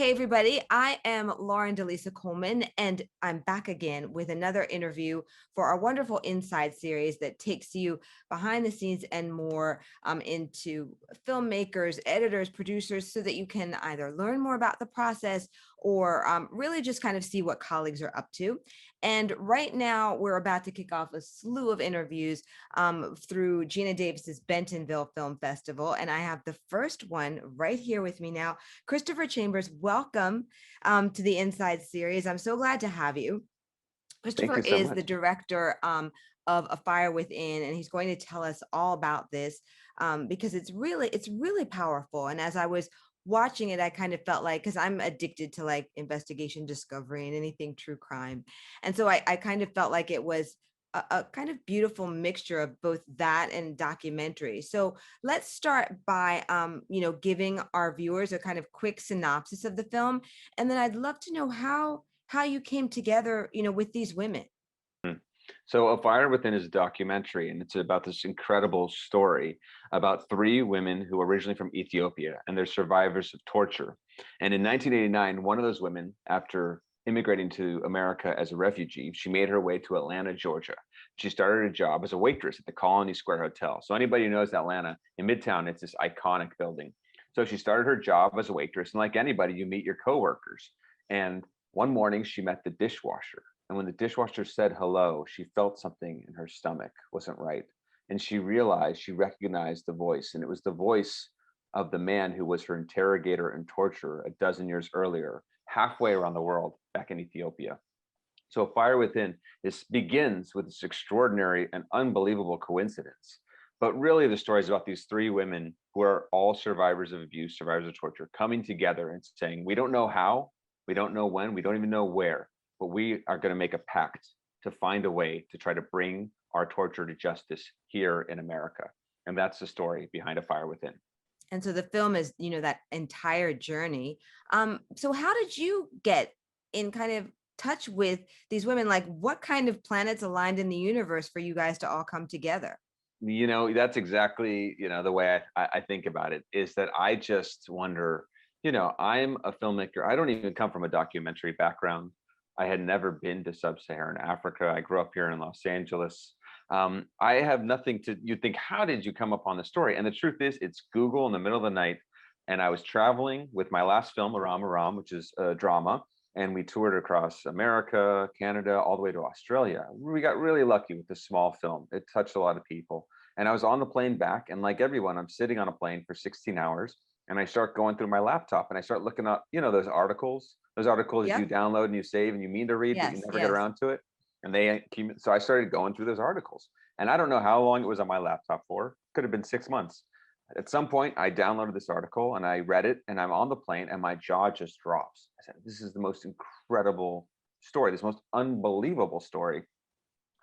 Hey, everybody. I am Lauren Delisa Coleman, and I'm back again with another interview for our wonderful Inside series that takes you behind the scenes and more into filmmakers, editors, producers, so that you can either learn more about the process or really just kind of see what colleagues are up to. And right now, we're about to kick off a slew of interviews through Gina Davis's Bentonville Film Festival. And I have the first one right here with me now. Christopher Chambers, welcome to the Inside series. I'm so glad to have you. Thank Christopher you so is the much. director of A Fire Within, and he's going to tell us all about this because it's really powerful. And as I was watching it, I kind of felt like, because I'm addicted to like investigation, discovery, and anything true crime. And so I kind of felt like it was a kind of beautiful mixture of both that and documentary. So let's start by, giving our viewers a kind of quick synopsis of the film. And then I'd love to know how you came together, with these women. Mm. So, A Fire Within is a documentary, and it's about this incredible story about three women who are originally from Ethiopia, and they're survivors of torture. And in 1989, one of those women, after immigrating to America as a refugee, she made her way to Atlanta, Georgia. She started a job as a waitress at the Colony Square Hotel. So anybody who knows Atlanta, in Midtown, it's this iconic building. So she started her job as a waitress, and like anybody, you meet your coworkers. And one morning, she met the dishwasher. And when the dishwasher said hello, she felt something in her stomach wasn't right. And she recognized the voice. And it was the voice of the man who was her interrogator and torturer a dozen years earlier, halfway around the world, back in Ethiopia. So Fire Within begins with this extraordinary and unbelievable coincidence. But really, the story is about these three women who are all survivors of abuse, survivors of torture, coming together and saying, we don't know how, we don't know when, we don't even know where, but we are going to make a pact to find a way to try to bring our torture to justice here in America. And that's the story behind A Fire Within. And so the film is, that entire journey. So how did you get in kind of touch with these women? Like, what kind of planets aligned in the universe for you guys to all come together? That's exactly, the way I think about it, is that I just wonder, I'm a filmmaker. I don't even come from a documentary background. I had never been to sub-Saharan Africa. I grew up here in Los Angeles. I have nothing to, you think, how did you come upon the story? And the truth is, it's Google in the middle of the night. And I was traveling with my last film, Aram Aram, which is a drama. And we toured across America, Canada, all the way to Australia. We got really lucky with this small film. It touched a lot of people. And I was on the plane back. And like everyone, I'm sitting on a plane for 16 hours. And I start going through my laptop and I start looking up, those articles you Yep. download and you save and you mean to read, but you Yes, never get yes. around to it. And so I started going through those articles. And I don't know how long it was on my laptop for. Could have been 6 months. At some point, I downloaded this article and I read it, and I'm on the plane and my jaw just drops. I said, this is the most incredible story, this most unbelievable story.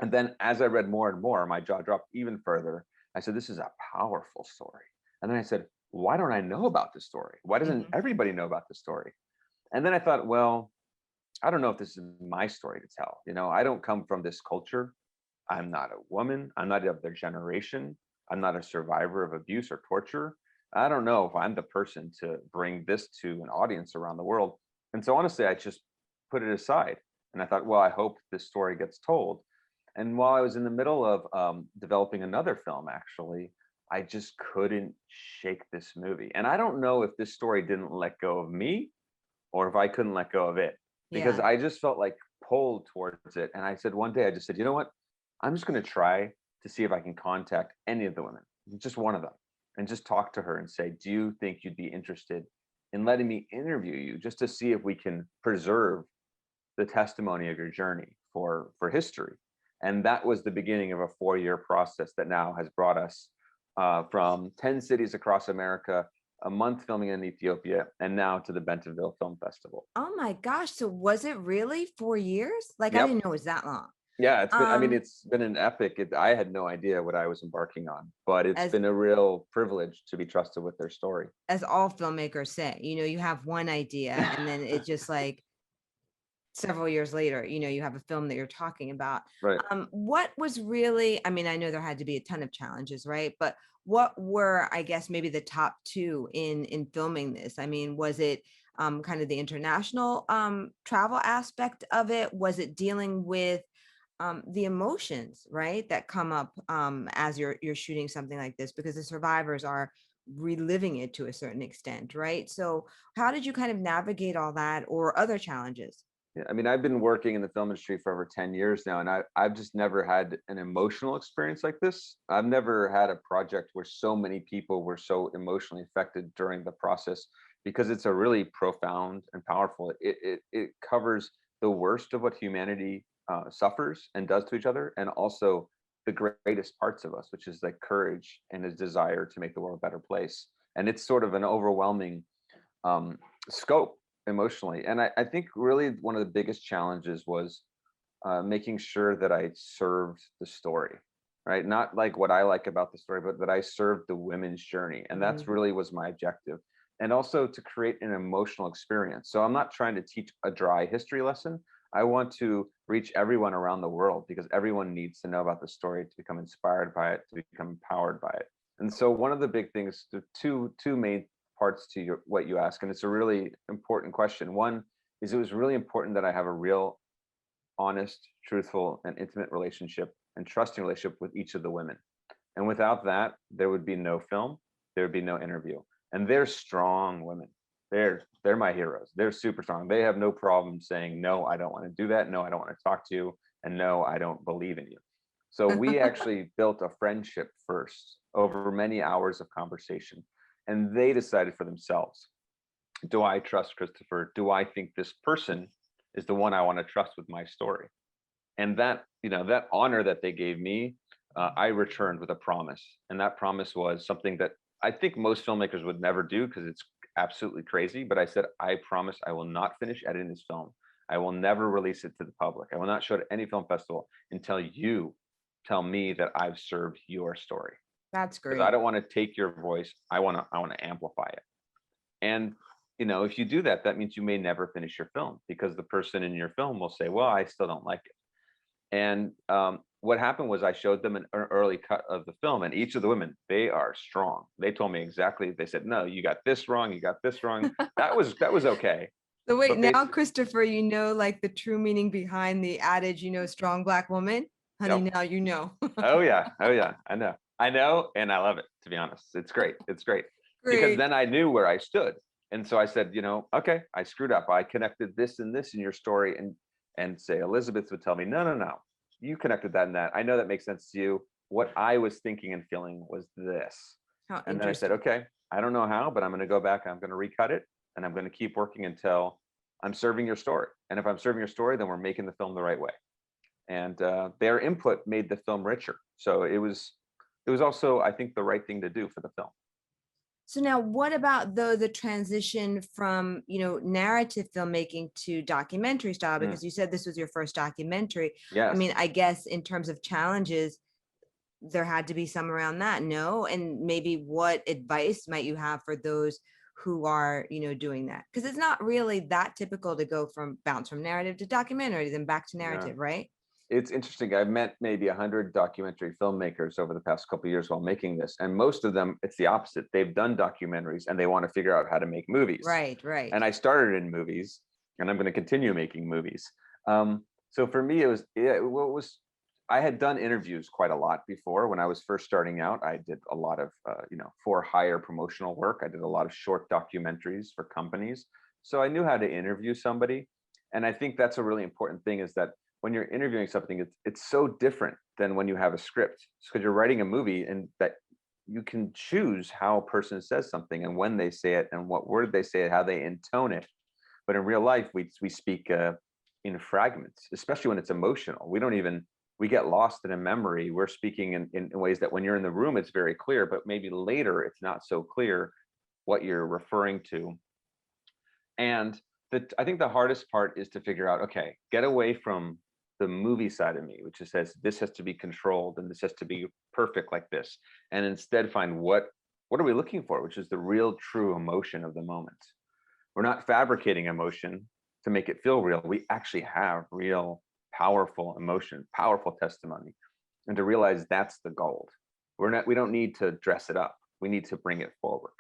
And then as I read more and more, my jaw dropped even further. I said, this is a powerful story. And then I said, why don't I know about this story? Why doesn't Mhm. everybody know about this story? And then I thought, well, I don't know if this is my story to tell. I don't come from this culture. I'm not a woman. I'm not of their generation. I'm not a survivor of abuse or torture. I don't know if I'm the person to bring this to an audience around the world. And so honestly, I just put it aside. And I thought, well, I hope this story gets told. And while I was in the middle of developing another film, actually, I just couldn't shake this movie. And I don't know if this story didn't let go of me or if I couldn't let go of it, because Yeah. I just felt like pulled towards it. And I said, one day, I just said, you know what? I'm just going to try to see if I can contact any of the women, just one of them, and just talk to her and say, do you think you'd be interested in letting me interview you, just to see if we can preserve the testimony of your journey for history? And that was the beginning of a 4-year process that now has brought us from 10 cities across America, a month filming in Ethiopia, and now to the Bentonville Film Festival. Oh my gosh. So was it really 4 years? Like, I Yep. didn't know it was that long. Yeah, Um, it's been an epic. I had no idea what I was embarking on, but it's as been a real privilege to be trusted with their story. as all filmmakers say, you have one idea and then it just like several years later, you have a film that you're talking about. Right. What was really, I mean, I know there had to be a ton of challenges, right? But what were, I guess, maybe the top two in filming this? I mean, was it kind of the international travel aspect of it? Was it dealing with the emotions, right, that come up as you're shooting something like this? Because the survivors are reliving it to a certain extent, right? So how did you kind of navigate all that or other challenges? Yeah, I mean, I've been working in the film industry for over 10 years now, and I've just never had an emotional experience like this. I've never had a project where so many people were so emotionally affected during the process, because it's a really profound and powerful. It covers the worst of what humanity suffers and does to each other, and also the greatest parts of us, which is like courage and a desire to make the world a better place. And it's sort of an overwhelming um, scope emotionally. And I think really one of the biggest challenges was making sure that I served the story, right? Not like what I like about the story, but that I served the women's journey. And that's Mhm. really was my objective. And also to create an emotional experience. So I'm not trying to teach a dry history lesson. I want to reach everyone around the world, because everyone needs to know about the story to become inspired by it, to become empowered by it. And so one of the big things, the two main parts to what you ask, and it's a really important question. One is, it was really important that I have a real, honest, truthful, and intimate relationship and trusting relationship with each of the women. And without that, there would be no film, there would be no interview. And they're strong women. They're my heroes. They're super strong. They have no problem saying, no, I don't want to do that. No, I don't want to talk to you. And no, I don't believe in you. So we actually built a friendship first over many hours of conversation. And they decided for themselves, do I trust Christopher? Do I think this person is the one I want to trust with my story? And that, that honor that they gave me, I returned with a promise. And that promise was something that I think most filmmakers would never do, because it's absolutely crazy. But I said, I promise I will not finish editing this film. I will never release it to the public. I will not show it at any film festival until you tell me that I've served your story. That's Because I great. don't want to take your voice. I want to amplify it. And if you do that, that means you may never finish your film, because the person in your film will say, well, I still don't like it. And what happened was, I showed them an early cut of the film, and each of the women, they are strong. They told me exactly. They said, no, you got this wrong, you got this wrong. That was okay. So wait, But now, basically, Christopher, like the true meaning behind the adage, strong Black woman. Honey, yep. now you know. Oh yeah, oh yeah, I know, and I love it. To be honest, it's great, because Great. then I knew where I stood. And so I said, okay, I screwed up. I connected this and this in your story, and say Elizabeth would tell me, no, no, no, you connected that and that. I know that makes sense to you. What I was thinking and feeling was this. How And then I said, interesting. okay, I don't know how, but I'm going to go back. I'm going to recut it, and I'm going to keep working until I'm serving your story. And if I'm serving your story, then we're making the film the right way. And their input made the film richer. So it was also, I think, the right thing to do for the film. So now what about the transition from, narrative filmmaking to documentary style? Mm, Because you said this was your first documentary. I mean, yes. I guess in terms of challenges, there had to be some around that, no? And maybe what advice might you have for those who are, doing that? Because it's not really that typical to go from bounce from narrative to documentary, then back to Yeah. narrative, right? It's interesting. I've met maybe 100 documentary filmmakers over the past couple of years while making this, and most of them, it's the opposite. They've done documentaries and they want to figure out how to make movies. Right, right. And I started in movies, and I'm going to continue making movies. So for me, I had done interviews quite a lot before. When I was first starting out, I did a lot of for hire promotional work. I did a lot of short documentaries for companies, so I knew how to interview somebody. And I think that's a really important thing, is that when you're interviewing something, it's so different than when you have a script, because you're writing a movie, and that you can choose how a person says something and when they say it and what word they say it, how they intone it. But in real life, we speak in fragments, especially when it's emotional. We get lost in a memory. We're speaking in ways that when you're in the room, it's very clear, but maybe later it's not so clear what you're referring to. And I think the hardest part is to figure out, okay, get away from the movie side of me, which says this has to be controlled and this has to be perfect like this, and instead find what are we looking for, which is the real true emotion of the moment. We're not fabricating emotion to make it feel real. We actually have real, powerful emotion, powerful testimony, and to realize that's the gold. We don't need to dress it up. We need to bring it forward.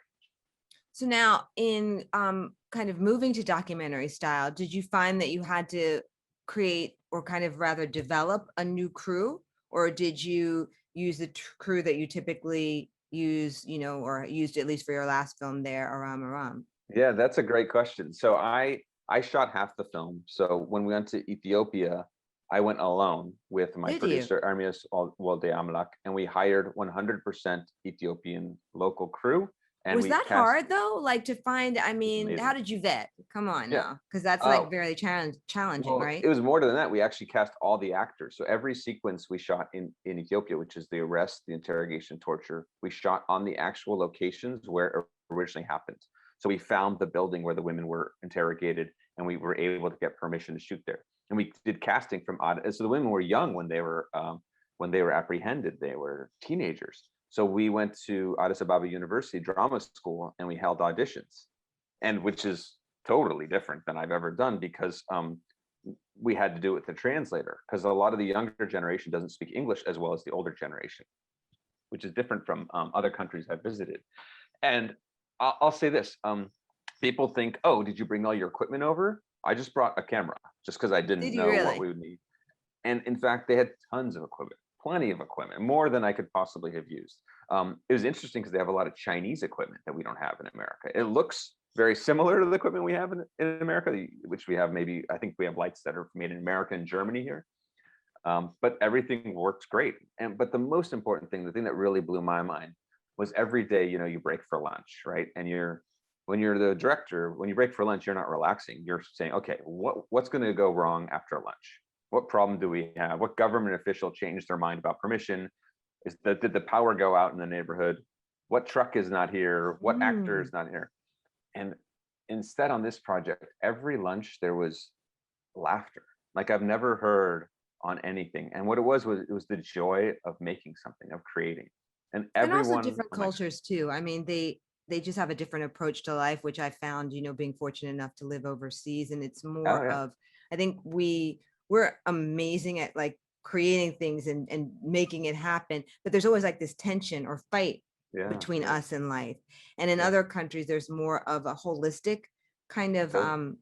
So now in kind of moving to documentary style, did you find that you had to create or kind of rather develop a new crew, or did you use the crew that you typically use, or used at least for your last film there, Aram Aram? Yeah, that's a great question. So I shot half the film. So when we went to Ethiopia, I went alone with my Did you? producer Ermias Wolde Amlak, and we hired 100% Ethiopian local crew, and Was we that cast. hard though? Like to find, I It was mean, how amazing. did you vet? Come on Yeah. now, because that's Uh, like very challenging, well, it right? was more than that. We actually cast all the actors. So every sequence we shot in Ethiopia, which is the arrest, the interrogation, torture, we shot on the actual locations where it originally happened. So we found the building where the women were interrogated, and we were able to get permission to shoot there. And we did casting from odd. So the women were young when they were apprehended. They were teenagers. So we went to Addis Ababa University Drama School, and we held auditions, and which is totally different than I've ever done, because we had to do it with the translator, because a lot of the younger generation doesn't speak English as well as the older generation, which is different from other countries I've visited. And I'll say this: people think, "Oh, did you bring all your equipment over?" I just brought a camera, just because I didn't Did you know what really? we would need. And in fact, they had tons of equipment, plenty of equipment, more than I could possibly have used. It was interesting because they have a lot of Chinese equipment that we don't have in America. It looks very similar to the equipment we have in America, which we have maybe, I think we have lights that are made in America and Germany here. But everything works great. But the most important thing, the thing that really blew my mind, was every day, you break for lunch, right? And when you're the director, when you break for lunch, you're not relaxing. You're saying, okay, what's going to go wrong after lunch? What problem do we have? What government official changed their mind about permission? Did the power go out in the neighborhood? What truck is not here? What actor Mm. is not here? And instead, on this project, every lunch there was laughter, like I've never heard on anything. And what it was it was the joy of making something, of creating. And And also everyone, different cultures too. I mean, they just have a different approach to life, which I found, being fortunate enough to live overseas. And it's oh more yeah, of, I think we're amazing at like creating things and making it happen. But there's always like this tension or fight yeah, between yeah, us and life. And in yeah, other countries, there's more of a holistic kind of totally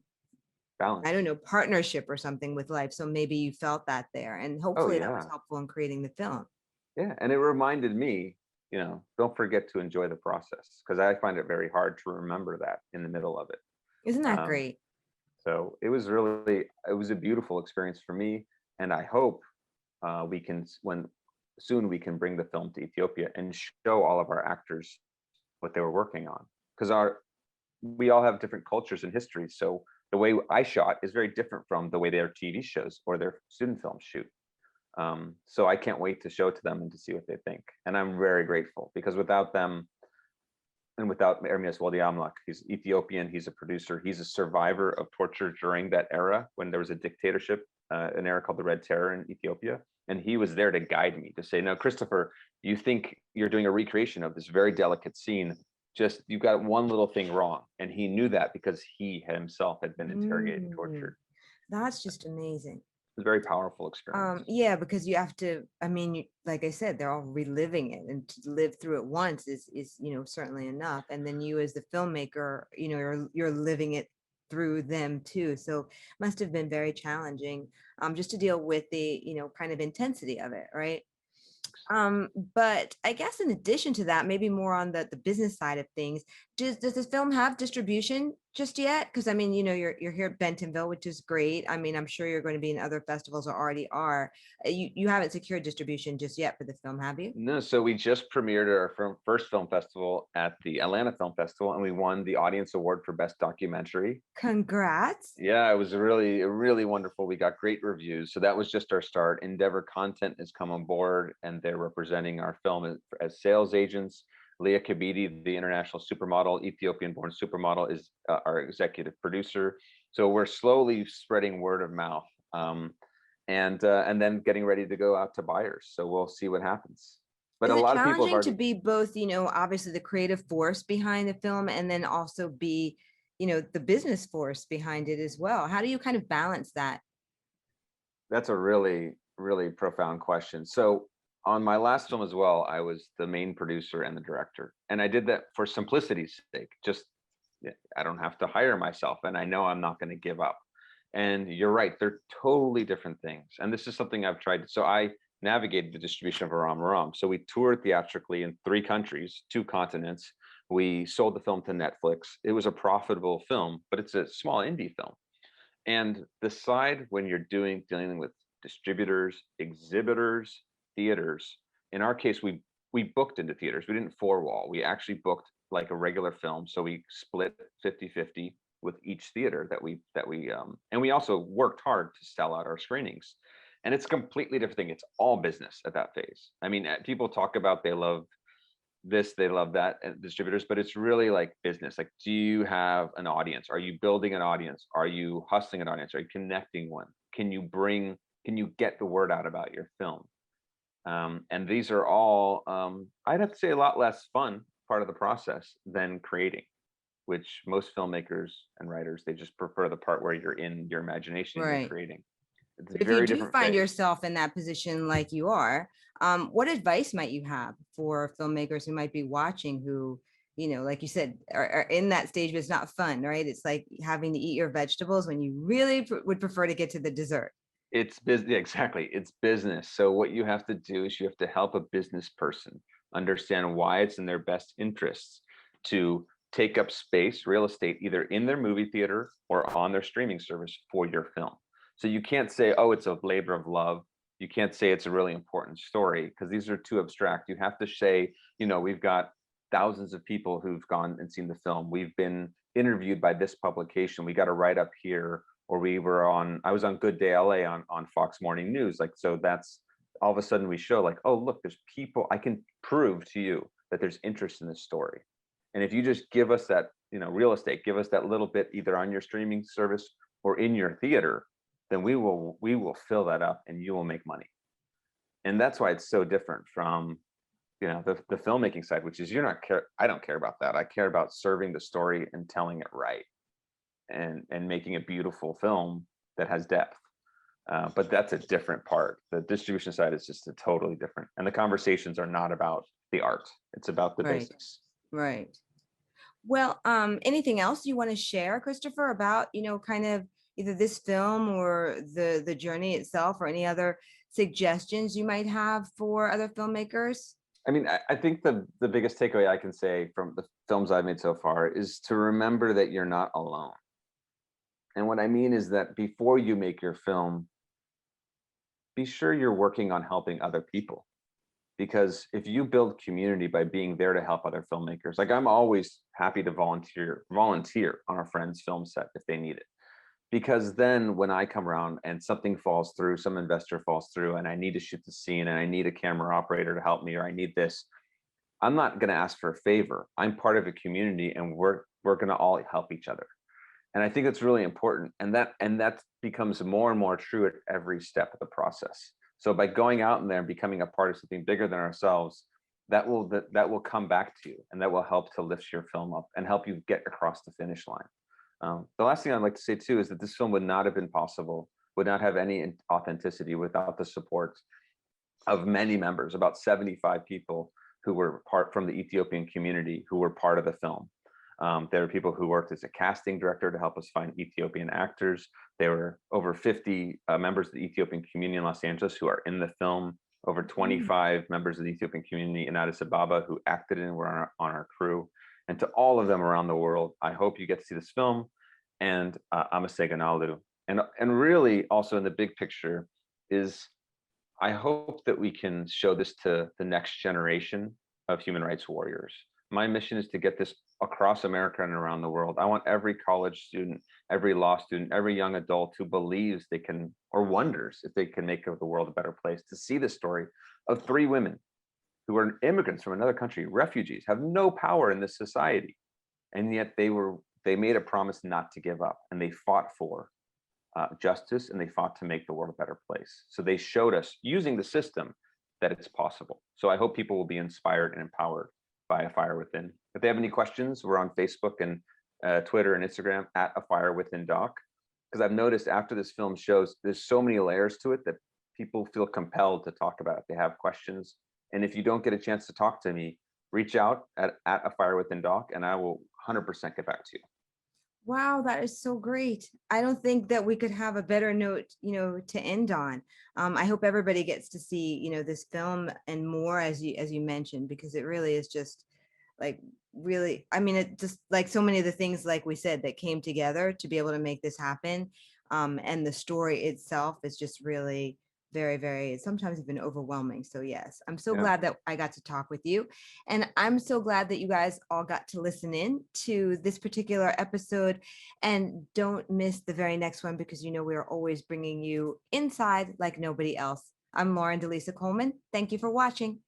I don't balance. know, partnership or something with life. So maybe you felt that there. And Oh hopefully that was yeah, helpful in creating the film. yeah. And it reminded me, don't forget to enjoy the process, because I find it very hard to remember that in the middle of it. Isn't that Um, great? so it was a beautiful experience for me, and I hope we can when soon we can bring the film to Ethiopia and show all of our actors what they were working on, because we all have different cultures and histories. So the way I shot is very different from the way their TV shows or their student films shoot. So I can't wait to show it to them and to see what they think. And I'm very grateful, because without them and without Ermias Waldiamlak, he's Ethiopian, he's a producer, he's a survivor of torture during that era when there was a dictatorship, an era called the Red Terror in Ethiopia. And he was there to guide me, to say, no, Christopher, you think you're doing a recreation of this very delicate scene. Just you got one little thing wrong. And he knew that because he himself had been interrogated and Mm, tortured. that's just amazing. It was a very powerful experience. Yeah, because you have to, I mean, like I said, they're all reliving it, and to live through it once is, certainly enough. And then you as the filmmaker, you're living it through them too. So must have been very challenging, just to deal with the, kind of intensity of it, right? But I guess in addition to that, maybe more on the business side of things, does this film have distribution just yet? Because I mean, you're here at Bentonville, which is great. I mean, I'm sure you're going to be in other festivals or already are. You haven't secured distribution just yet for the film, have you? No, so we just premiered our first film festival at the Atlanta Film Festival, and we won the Audience Award for Best Documentary. Congrats. Yeah, it was really wonderful. We got great reviews. So that was just our start. Endeavor Content has come on board, and they're representing our film as sales agents. Leah Kabidi, the international supermodel, Ethiopian-born supermodel, is our executive producer. So we're slowly spreading word of mouth, and then getting ready to go out to buyers. So we'll see what happens. But Is a it lot of people have challenging to already. be both, obviously the creative force behind the film and then also be, the business force behind it as well. How do you kind of balance that? That's a really, really profound question. So on my last film as well, I was the main producer and the director. And I did that for simplicity's sake. Just, yeah, I don't have to hire myself, and I know I'm not going to give up. And you're right, they're totally different things. And this is something I've tried. So I navigated the distribution of Aram Aram. So we toured theatrically in 3 countries, 2 continents. We sold the film to Netflix. It was a profitable film, but it's a small indie film. And decide when you're dealing with distributors, exhibitors, theaters. In our case, we booked into theaters. We didn't four wall. We actually booked like a regular film. So we split 50-50 with each theater that we and we also worked hard to sell out our screenings. And it's a completely different thing. It's all business at that phase. I mean, people talk about they love this, they love that, and distributors, but it's really like business. Like, do you have an audience? Are you building an audience? Are you hustling an audience? Are you connecting one? Can you get the word out about your film? And these are all, I'd have to say, a lot less fun part of the process than creating, which most filmmakers and writers, they just prefer the part where you're in your imagination and you're Right. creating. It's a But if you very do different find phase. yourself in that position like you are, what advice might you have for filmmakers who might be watching who, like you said, are in that stage, but it's not fun, right? It's like having to eat your vegetables when you really would prefer to get to the dessert. It's business, exactly. It's business. So what you have to do is you have to help a business person understand why it's in their best interests to take up space, real estate, either in their movie theater or on their streaming service for your film. So you can't say, oh, it's a labor of love. You can't say it's a really important story, because these are too abstract. You have to say, we've got thousands of people who've gone and seen the film. We've been interviewed by this publication. We got a write up here, or I was on Good Day LA on Fox Morning News. Like, so that's all of a sudden we show like, oh, look, there's people, I can prove to you that there's interest in this story. And if you just give us that, real estate, give us that little bit either on your streaming service or in your theater, then we will fill that up and you will make money. And that's why it's so different from, the filmmaking side, which is I don't care about that. I care about serving the story and telling it right, and making a beautiful film that has depth. But that's a different part. The distribution side is just a totally different. And the conversations are not about the art. It's about the Right. business. Right. Well, anything else you want to share, Christopher, about, kind of either this film or the journey itself, or any other suggestions you might have for other filmmakers? I mean, I think the biggest takeaway I can say from the films I've made so far is to remember that you're not alone. And what I mean is that before you make your film, be sure you're working on helping other people. Because if you build community by being there to help other filmmakers, like I'm always happy to volunteer on a friend's film set if they need it. Because then when I come around and something falls through, some investor falls through, and I need to shoot the scene and I need a camera operator to help me, or I need this, I'm not going to ask for a favor. I'm part of a community, and we're going to all help each other. And I think it's really important. And that becomes more and more true at every step of the process. So by going out in there and becoming a part of something bigger than ourselves, that will come back to you, and that will help to lift your film up and help you get across the finish line. The last thing I'd like to say too is that this film would not have been possible, would not have any authenticity without the support of many members, about 75 people who were part from the Ethiopian community who were part of the film. There were people who worked as a casting director to help us find Ethiopian actors. There were over 50 members of the Ethiopian community in Los Angeles who are in the film, over 25 members of the Ethiopian community in Addis Ababa who acted and were on our crew. And to all of them around the world, I hope you get to see this film, and Amaseganaldu. And really also in the big picture is, I hope that we can show this to the next generation of human rights warriors. My mission is to get this across America and around the world. I want every college student, every law student, every young adult who believes they can, or wonders if they can make the world a better place, to see the story of 3 women who are immigrants from another country, refugees, have no power in this society. And yet they made a promise not to give up, and they fought for justice, and they fought to make the world a better place. So they showed us, using the system, that it's possible. So I hope people will be inspired and empowered by A Fire Within. If they have any questions, we're on Facebook and Twitter and Instagram at A Fire Within Doc, because I've noticed after this film shows, there's so many layers to it that people feel compelled to talk about if they have questions. And if you don't get a chance to talk to me, reach out at A Fire Within Doc, and I will 100% get back to you. Wow, that is so great. I don't think that we could have a better note, to end on. I hope everybody gets to see, this film and more as you mentioned, because it really is just like really, I mean, it just like so many of the things, like we said, that came together to be able to make this happen. And the story itself is just really very, very, sometimes even overwhelming. So yes, I'm so Yeah. glad that I got to talk with you. And I'm so glad that you guys all got to listen in to this particular episode. And don't miss the very next one, because we are always bringing you inside like nobody else. I'm Lauren Delisa Coleman. Thank you for watching.